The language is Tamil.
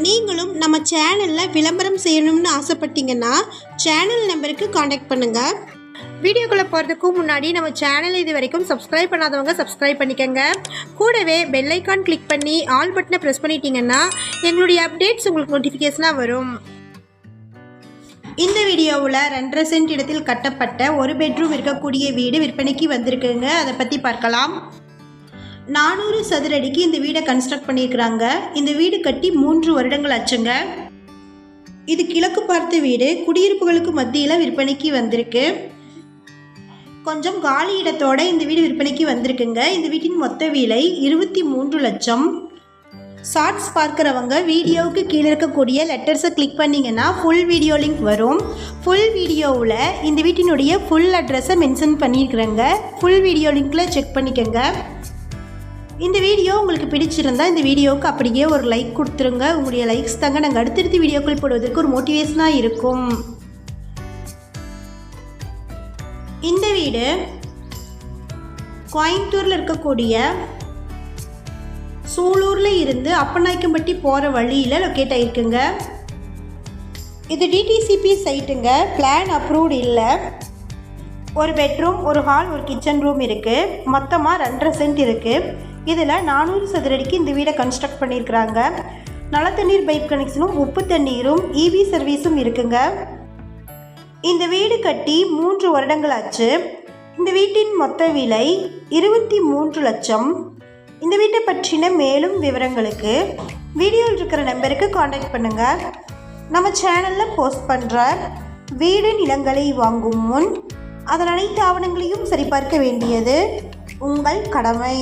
நீங்களும் நம்ம சேனலில் விளம்பரம் செய்யணும்னு ஆசைப்பட்டீங்கன்னா சேனல் நம்பருக்கு காண்டாக்ட் பண்ணுங்கள். வீடியோக்குள்ளே போகிறதுக்கு முன்னாடி நம்ம சேனல் இது வரைக்கும் சப்ஸ்கிரைப் பண்ணாதவங்க சப்ஸ்கிரைப் பண்ணிக்கோங்க. கூடவே பெல் ஐக்கான் கிளிக் பண்ணி ஆல் பட்டனை ப்ரெஸ் பண்ணிட்டீங்கன்னா எங்களுடைய அப்டேட்ஸ் உங்களுக்கு நோட்டிஃபிகேஷனாக வரும். இந்த வீடியோவில் 2.5 சென்ட் இடத்தில் கட்டப்பட்ட ஒரு பெட்ரூம் இருக்கக்கூடிய வீடு விற்பனைக்கு வந்திருக்குங்க. அதை பற்றி பார்க்கலாம். 400 சதுர அடிக்கு இந்த வீடை கன்ஸ்ட்ரக்ட் பண்ணியிருக்கிறாங்க. இந்த வீடு கட்டி 3 வருடங்கள் ஆச்சுங்க. இது கிழக்கு பார்த்த வீடு. குடியிருப்புகளுக்கு மத்தியில் விற்பனைக்கு வந்திருக்கு. கொஞ்சம் காலி இடத்தோட இந்த வீடு விற்பனைக்கு வந்திருக்குங்க. இந்த வீட்டின் மொத்த விலை 23 லட்சம். ஷார்ட்ஸ் பார்க்குறவங்க வீடியோவுக்கு கீழே இருக்கக்கூடிய லெட்டர்ஸை கிளிக் பண்ணிங்கன்னா ஃபுல் வீடியோ லிங்க் வரும். ஃபுல் வீடியோவில் இந்த வீட்டினுடைய ஃபுல் அட்ரஸை மென்ஷன் பண்ணியிருக்கிறேங்க. ஃபுல் வீடியோ லிங்க்கில் செக் பண்ணிக்கோங்க. இந்த வீடியோ உங்களுக்கு பிடிச்சிருந்தா இந்த வீடியோவுக்கு அப்படியே ஒரு லைக் கொடுத்துருங்க. உங்களுடைய லைக்ஸ் தாங்க நாங்கள் அடுத்தடுத்து வீடியோக்கள் போடுவதற்கு ஒரு மோட்டிவேஷனாக இருக்கும். இந்த வீடு கோயம்புத்தூரில் இருக்கக்கூடிய சூலூரில் இருந்து அப்பநாயக்கம்பட்டி போகிற வழியில் லொக்கேட் ஆகிருக்குங்க. இது டிடிசிபி சைட்டுங்க. பிளான் அப்ரூவ்டு இல்லை. ஒரு பெட்ரூம், ஒரு ஹால், ஒரு கிச்சன் ரூம் இருக்குது. மொத்தமாக 2.5 சென்ட் இருக்குது. இதில் 400 சதுர அடிக்கு இந்த வீடை கன்ஸ்ட்ரக்ட் பண்ணியிருக்கிறாங்க. நல்ல தண்ணீர் பைப் கனெக்ஷனும் உப்பு தண்ணீரும் இபி சர்வீஸும் இருக்குங்க. இந்த வீடு கட்டி 3 வருடங்கள் ஆச்சு. இந்த வீட்டின் மொத்த விலை 23 லட்சம். இந்த வீட்டை பற்றின மேலும் விவரங்களுக்கு வீடியோவில் இருக்கிற நம்பருக்கு காண்டாக்ட் பண்ணுங்கள். நம்ம சேனலில் போஸ்ட் பண்ணுற வீடு நிலங்களை வாங்கும் முன் அதன் அனைத்து ஆவணங்களையும் சரிபார்க்க வேண்டியது உங்கள் கடமை.